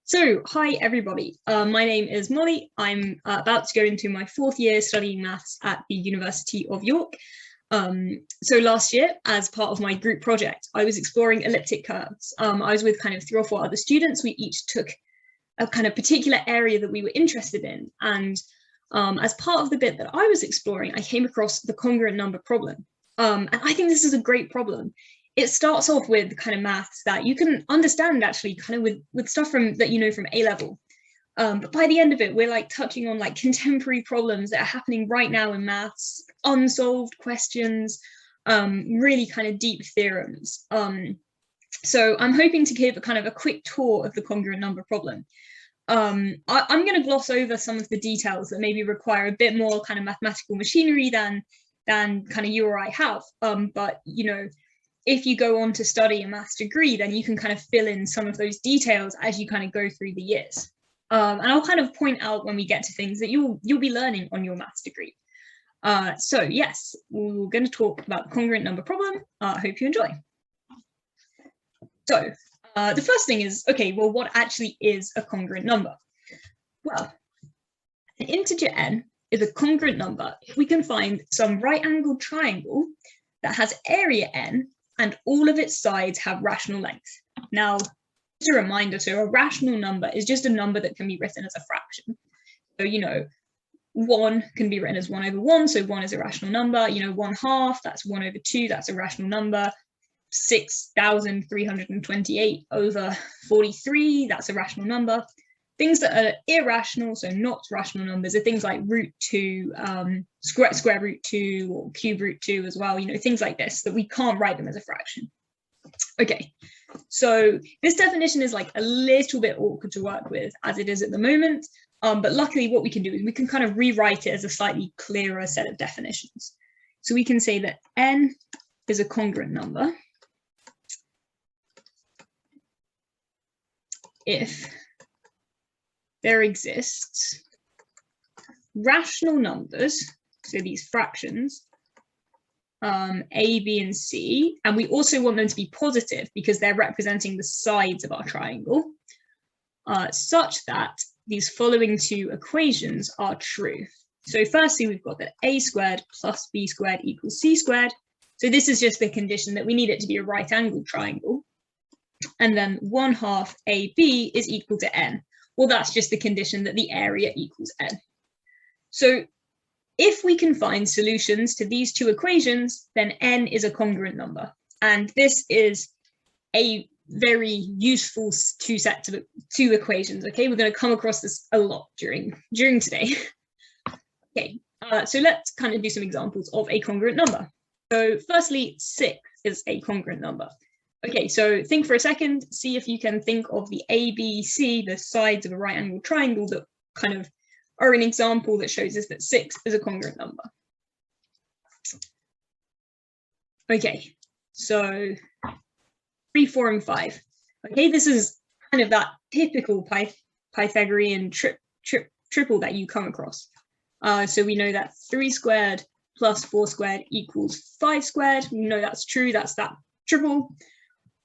Hi everybody. My name is Molly. I'm about to go into my fourth year studying maths at the University of York. So last year, as part of my group project, I was exploring elliptic curves. I was with kind of 3 or 4 other students. We each took a kind of particular area that we were interested in. And as part of the bit that I was exploring, I came across the congruent number problem. And I think this is a great problem. It starts off with kind of maths that you can understand actually kind of with stuff from that you know from A level. But by the end of it, we're like touching on like contemporary problems that are happening right now in maths, unsolved questions, really kind of deep theorems. So I'm hoping to give a kind of a quick tour of the congruent number problem. I'm going to gloss over some of the details that maybe require a bit more kind of mathematical machinery than kind of you or I have. But you know, if you go on to study a maths degree, then you can kind of fill in some of those details as you kind of go through the years. And I'll kind of point out when we get to things that you'll be learning on your maths degree. So yes, we're going to talk about the congruent number problem. I hope you enjoy. So the first thing is, okay, well, what actually is a congruent number? Well, an integer n is a congruent number if we can find some right-angled triangle that has area n and all of its sides have rational length. Now, just a reminder, so a rational number is just a number that can be written as a fraction. So, you know, 1 can be written as 1 over 1, so 1 is a rational number. You know, 1/2, that's 1 over 2, that's a rational number. 6,328 over 43, that's a rational number. Things that are irrational, so not rational numbers, are things like root 2, square root 2, or cube root 2 as well, you know, things like this, that we can't write them as a fraction. Okay, so this definition is like a little bit awkward to work with as it is at the moment, but luckily what we can do is we can kind of rewrite it as a slightly clearer set of definitions. So we can say that n is a congruent number if there exists rational numbers, so these fractions, A, B, and C, and we also want them to be positive because they're representing the sides of our triangle, such that these following 2 equations are true. So firstly, we've got that a squared plus b squared equals c squared. So this is just the condition that we need it to be a right-angled triangle. And then 1/2 AB is equal to n. Well, that's just the condition that the area equals n. So if we can find solutions to these 2 equations, then n is a congruent number. And this is a very useful 2 sets of 2 equations, okay? We're going to come across this a lot during today. Okay, so let's kind of do some examples of a congruent number. So firstly, 6 is a congruent number. Okay, so think for a second, see if you can think of the A, B, C, the sides of a right-angled triangle that kind of are an example that shows us that 6 is a congruent number. Okay, so 3, 4, and 5. Okay, this is kind of that typical Pythagorean triple that you come across. So we know that 3 squared plus 4 squared equals 5 squared. We know that's true, that's that triple.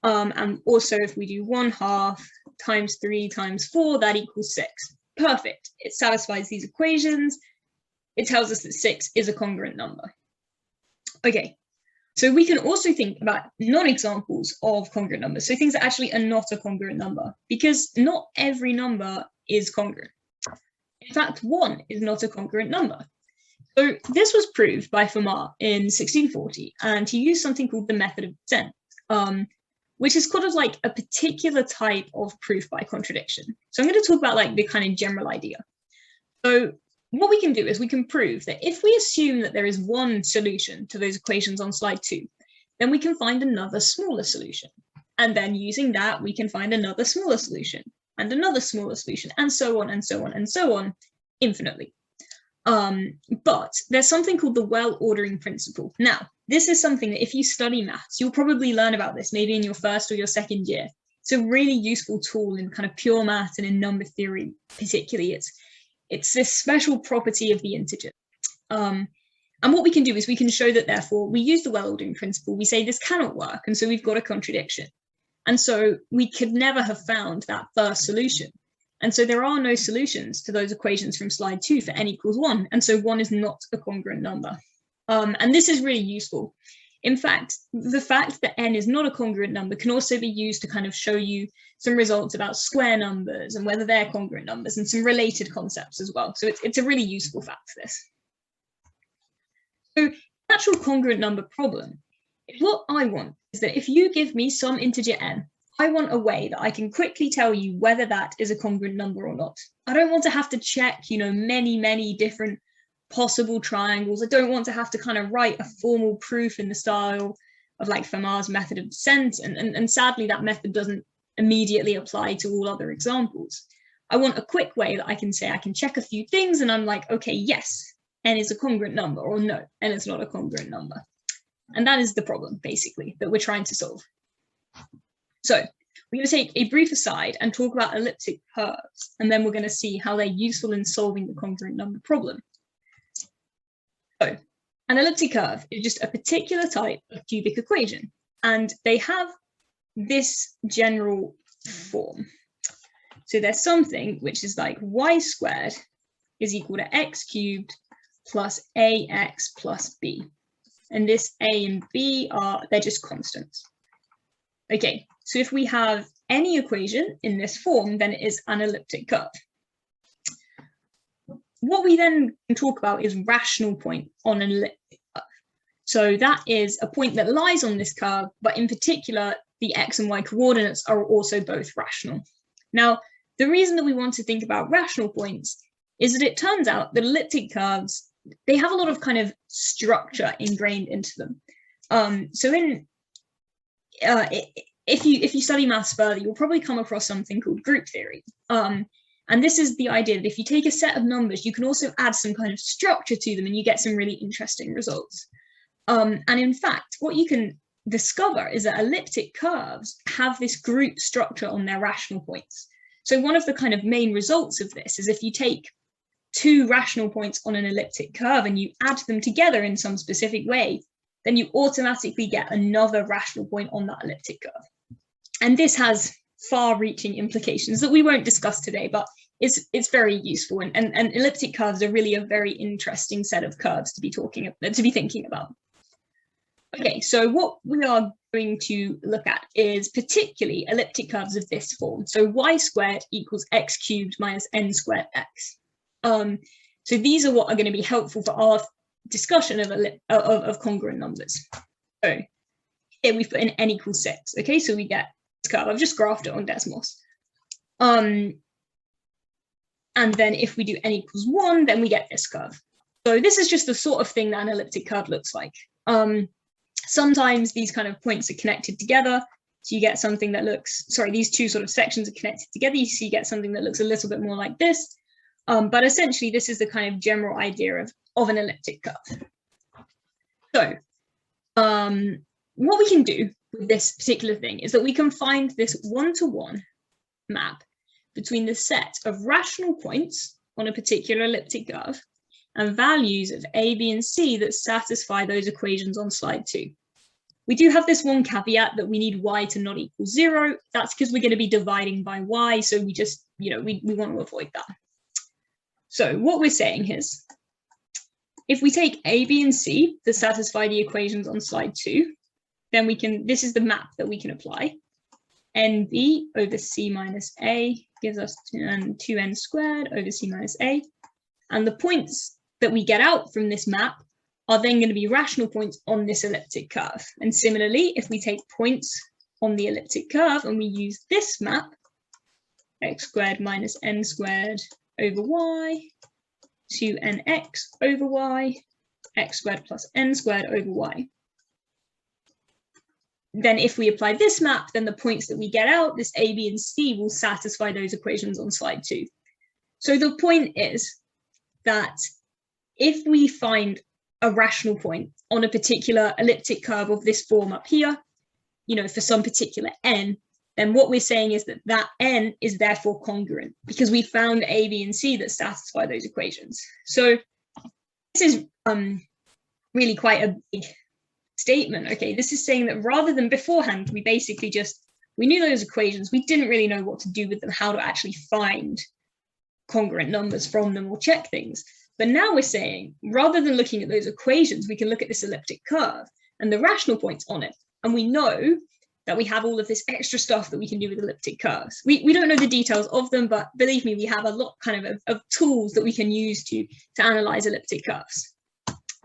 And also if we do 1/2 times 3 times 4, that equals 6. Perfect. It satisfies these equations. It tells us that 6 is a congruent number. Okay, so we can also think about non-examples of congruent numbers, so things that actually are not a congruent number, because not every number is congruent. In fact, 1 is not a congruent number. So this was proved by Fermat in 1640, and he used something called the method of descent, which is kind of like a particular type of proof by contradiction. So I'm going to talk about like the kind of general idea. So what we can do is we can prove that if we assume that there is one solution to those equations on slide 2, then we can find another smaller solution. And then using that, we can find another smaller solution and another smaller solution, and so on and so on and so on infinitely. But there's something called the well-ordering principle. Now, this is something that if you study maths, you'll probably learn about this maybe in your first or your second year. It's a really useful tool in kind of pure maths and in number theory particularly. It's this special property of the integer. And what we can do is we can show that therefore we use the well-ordering principle. We say this cannot work, and so we've got a contradiction. And so we could never have found that first solution. And so there are no solutions to those equations from slide 2 for n equals 1. And so 1 is not a congruent number. And this is really useful. In fact, the fact that n is not a congruent number can also be used to kind of show you some results about square numbers and whether they're congruent numbers and some related concepts as well. So it's a really useful fact, this. So natural congruent number problem, what I want is that if you give me some integer n, I want a way that I can quickly tell you whether that is a congruent number or not. I don't want to have to check, many different possible triangles. I don't want to have to kind of write a formal proof in the style of like Fermat's method of descent. And sadly, that method doesn't immediately apply to all other examples. I want a quick way that I can say I can check a few things and I'm like, okay, yes, n is a congruent number, or no, n is not a congruent number. And that is the problem, basically, that we're trying to solve. So we're going to take a brief aside and talk about elliptic curves, and then we're going to see how they're useful in solving the congruent number problem. So an elliptic curve is just a particular type of cubic equation, and they have this general form. So there's something which is like y squared is equal to x cubed plus ax plus b. And this a and b they're just constants. Okay, so if we have any equation in this form, then it is an elliptic curve. What we then can talk about is rational point on an elliptic curve. So that is a point that lies on this curve, but in particular, the x and y coordinates are also both rational. Now, the reason that we want to think about rational points is that it turns out that elliptic curves, they have a lot of kind of structure ingrained into them. If you study maths further, you'll probably come across something called group theory. And this is the idea that if you take a set of numbers, you can also add some kind of structure to them and you get some really interesting results. And in fact, what you can discover is that elliptic curves have this group structure on their rational points. So one of the kind of main results of this is if you take two rational points on an elliptic curve and you add them together in some specific way, then you automatically get another rational point on that elliptic curve. And this has far-reaching implications that we won't discuss today, but it's very useful. And elliptic curves are really a very interesting set of curves to be thinking about. Okay, so what we are going to look at is particularly elliptic curves of this form. So y squared equals x cubed minus n squared x. So these are what are going to be helpful for our discussion of congruent numbers. So here we've put in n equals 6. Okay, so we get this curve. I've just graphed it on Desmos. And then if we do n equals 1, then we get this curve. So this is just the sort of thing that an elliptic curve looks like. Sometimes these kind of points are connected together. So you get something that looks, these two sort of sections are connected together. So you get something that looks a little bit more like this. But essentially, this is the kind of general idea of an elliptic curve. So what we can do with this particular thing is that we can find this one-to-one map between the set of rational points on a particular elliptic curve and values of a, b, and c that satisfy those equations on slide 2. We do have this one caveat that we need y to not equal 0. That's because we're going to be dividing by y, so we just, we want to avoid that. So what we're saying is, if we take a, b, and c to satisfy the equations on slide 2, then we can, this is the map that we can apply. nb over c minus a gives us 2n squared over c minus a. And the points that we get out from this map are then going to be rational points on this elliptic curve. And similarly, if we take points on the elliptic curve and we use this map, x squared minus n squared over y, 2nx over y, x squared plus n squared over y. Then if we apply this map, then the points that we get out, this a, b, and c, will satisfy those equations on slide 2. So the point is that if we find a rational point on a particular elliptic curve of this form up here, for some particular n, then what we're saying is that that n is therefore congruent because we found a, b, and c that satisfy those equations. So this is really quite a big statement. Okay, this is saying that rather than beforehand, we basically just We knew those equations. We didn't really know what to do with them, how to actually find congruent numbers from them or check things. But now we're saying, rather than looking at those equations, we can look at this elliptic curve and the rational points on it. And we know that we have all of this extra stuff that we can do with elliptic curves. We don't know the details of them, but believe me, we have a lot of tools that we can use to analyze elliptic curves.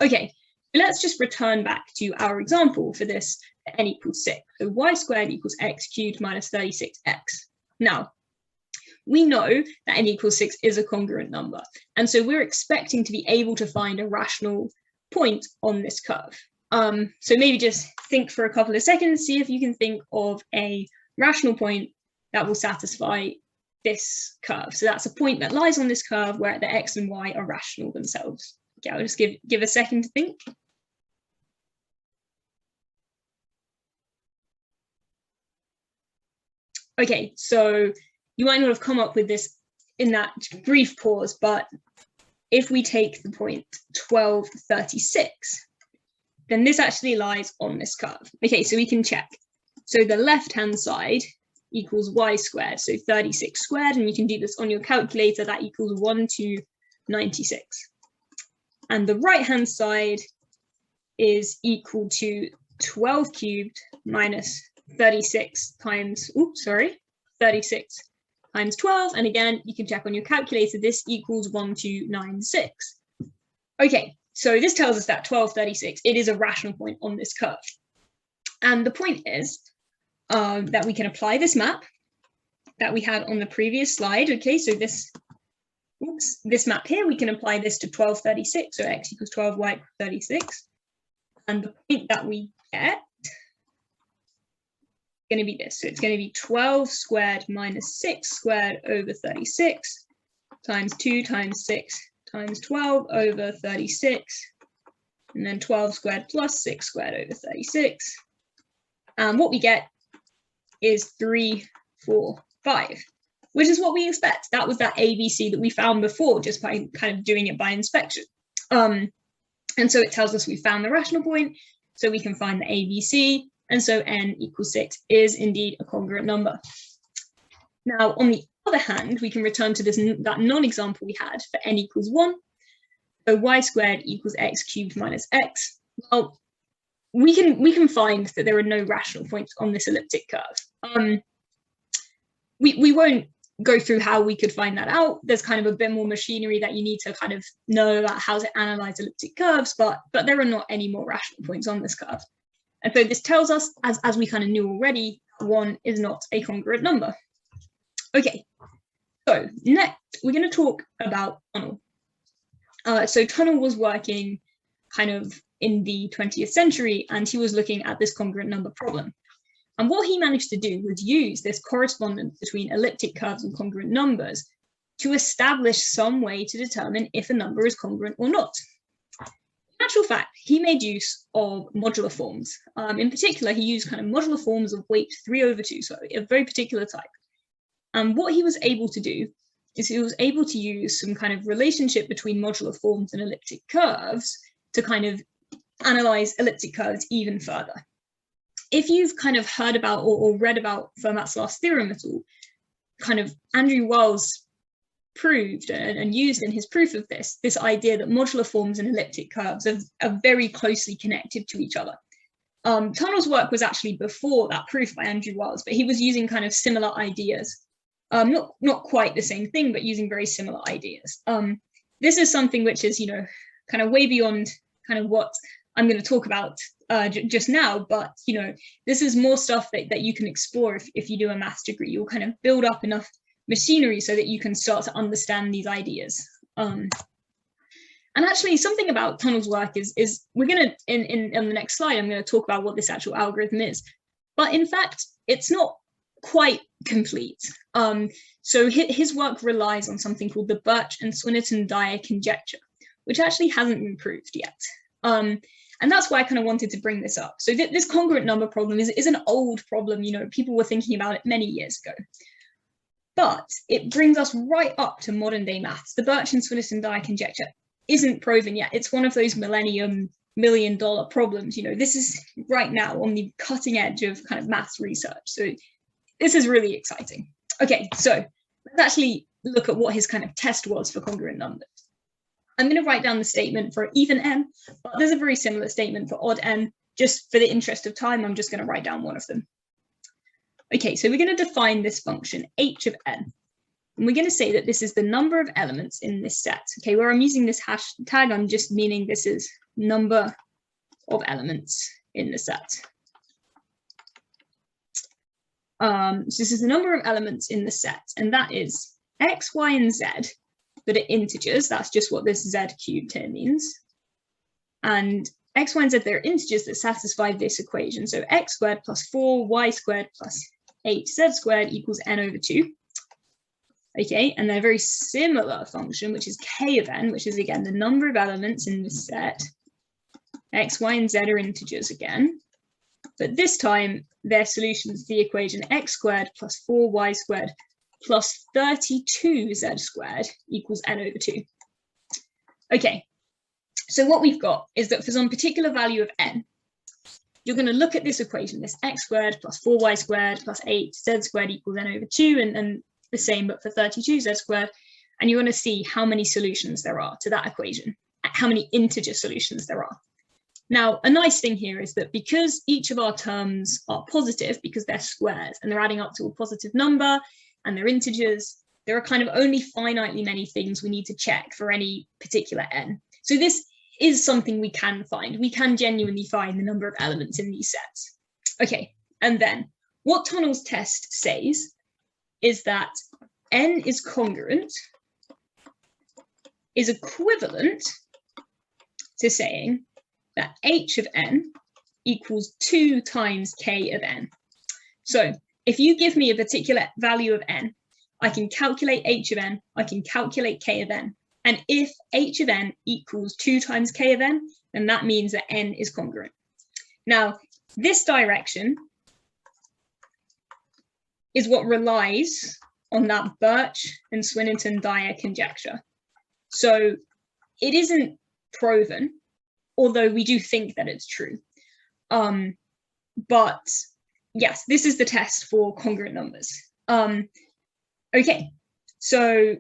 Okay, let's just return back to our example for this at n equals 6. So y squared equals x cubed minus 36x. Now, we know that n equals 6 is a congruent number. And so we're expecting to be able to find a rational point on this curve. So maybe just think for a couple of seconds, see if you can think of a rational point that will satisfy this curve. So that's a point that lies on this curve where the x and y are rational themselves. Okay, I'll just give a second to think. Okay, so you might not have come up with this in that brief pause, but if we take the point 1236, then this actually lies on this curve. Okay, so we can check. So the left-hand side equals y squared, so 36 squared, and you can do this on your calculator, that equals 1296. And the right-hand side is equal to 12 cubed minus 36 times, 36 times 12. And again, you can check on your calculator, this equals 1296. Okay, so this tells us that 1236, it is a rational point on this curve. And the point is that we can apply this map that we had on the previous slide. Okay, so this map here, we can apply this to 1236, so x equals 12, y equals 36. And the point that we get is going to be this. So it's going to be 12 squared minus 6 squared over 36 times 2 times 6 times 12 over 36, and then 12 squared plus 6 squared over 36. And what we get is 345, which is what we expect. That was that ABC that we found before, just by kind of doing it by inspection. And so it tells us we found the rational point, so we can find the ABC, and so n equals 6 is indeed a congruent number. Now, on the other hand, we can return to that non-example we had for n equals 1. So y squared equals x cubed minus x. Well, we can find that there are no rational points on this elliptic curve. We won't go through how we could find that out. There's kind of a bit more machinery that you need to kind of know about how to analyze elliptic curves, but there are not any more rational points on this curve. And so this tells us, as we kind of knew already, 1 is not a congruent number. Okay, so next we're going to talk about Tunnell. So Tunnell was working kind of in the 20th century, and he was looking at this congruent number problem. And what he managed to do was use this correspondence between elliptic curves and congruent numbers to establish some way to determine if a number is congruent or not. In actual fact, he made use of modular forms. In particular, he used kind of modular forms of weight 3/2, so a very particular type. And what he was able to do is he was able to use some kind of relationship between modular forms and elliptic curves to kind of analyze elliptic curves even further. If you've kind of heard about or read about Fermat's last theorem at all, kind of Andrew Wiles proved and used in his proof of this idea that modular forms and elliptic curves are very closely connected to each other. Tunnell's work was actually before that proof by Andrew Wiles, but he was using kind of similar ideas. Not quite the same thing, but using very similar ideas. This is something which is, kind of way beyond kind of what I'm going to talk about just now, but, this is more stuff that you can explore if you do a maths degree. You'll kind of build up enough machinery so that you can start to understand these ideas. And actually, something about Tunnell's work is we're going to, in the next slide, I'm going to talk about what this actual algorithm is. But in fact, it's not quite complete. So his work relies on something called the Birch and Swinnerton-Dyer conjecture, which actually hasn't been proved yet. And that's why I kind of wanted to bring this up. So this congruent number problem is an old problem. People were thinking about it many years ago. But it brings us right up to modern day maths. The Birch and Swinnerton-Dyer conjecture isn't proven yet. It's one of those $1 million problems. This is right now on the cutting edge of kind of maths research. So this is really exciting. Okay, so let's actually look at what his kind of test was for congruent numbers. I'm going to write down the statement for even n, but there's a very similar statement for odd n. Just for the interest of time, I'm just going to write down one of them. Okay, so we're going to define this function h of n. And we're going to say that this is the number of elements in this set. Okay, where I'm using this hashtag, I'm just meaning this is number of elements in the set. So this is the number of elements in the set, and that is x, y, and z that are integers. That's just what this z cubed here means. And x, y, and z, they're integers that satisfy this equation. So x squared plus 4y squared plus 8z squared equals n over 2. Okay, and they're a very similar function, which is k of n, which is, again, the number of elements in this set. X, y, and z are integers again. But this time, their solution is the equation x squared plus 4y squared plus 32z squared equals n over 2. Okay, so what we've got is that for some particular value of n, you're going to look at this equation, this x squared plus 4y squared plus 8z squared equals n over 2, and the same but for 32z squared, and you want to see how many solutions there are to that equation, how many integer solutions there are. Now, a nice thing here is that because each of our terms are positive, because they're squares and they're adding up to a positive number and they're integers, there are kind of only finitely many things we need to check for any particular n. So this is something we can find. We can genuinely find the number of elements in these sets. Okay, and then what Tunnell's test says is that n is congruent, is equivalent to saying that h of n equals 2 times k of n. So if you give me a particular value of n, I can calculate h of n, I can calculate k of n. And if h of n equals 2 times k of n, then that means that n is congruent. Now, this direction is what relies on that Birch and Swinnerton-Dyer conjecture. So it isn't proven, although we do think that it's true. But yes, this is the test for congruent numbers. Okay, so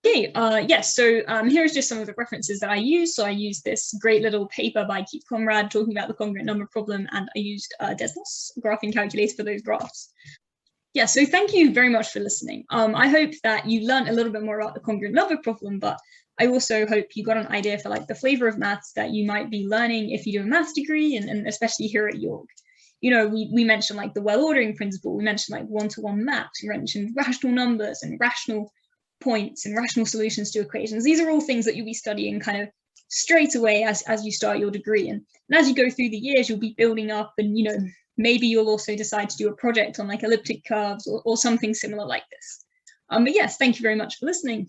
yes, so here's just some of the references that I use. So I used this great little paper by Keith Conrad talking about the congruent number problem, and I used Desmos graphing calculator for those graphs. Yeah, so thank you very much for listening. I hope that you learned a little bit more about the congruent number problem, but I also hope you got an idea for like the flavor of maths that you might be learning if you do a maths degree, and especially here at York. You know, we mentioned like the well ordering principle, we mentioned like one-to-one maps, we mentioned rational numbers and rational points and rational solutions to equations. These are all things that you'll be studying kind of straight away as you start your degree. And as you go through the years, you'll be building up, and, you know, maybe you'll also decide to do a project on like elliptic curves or something similar like this. But yes, thank you very much for listening.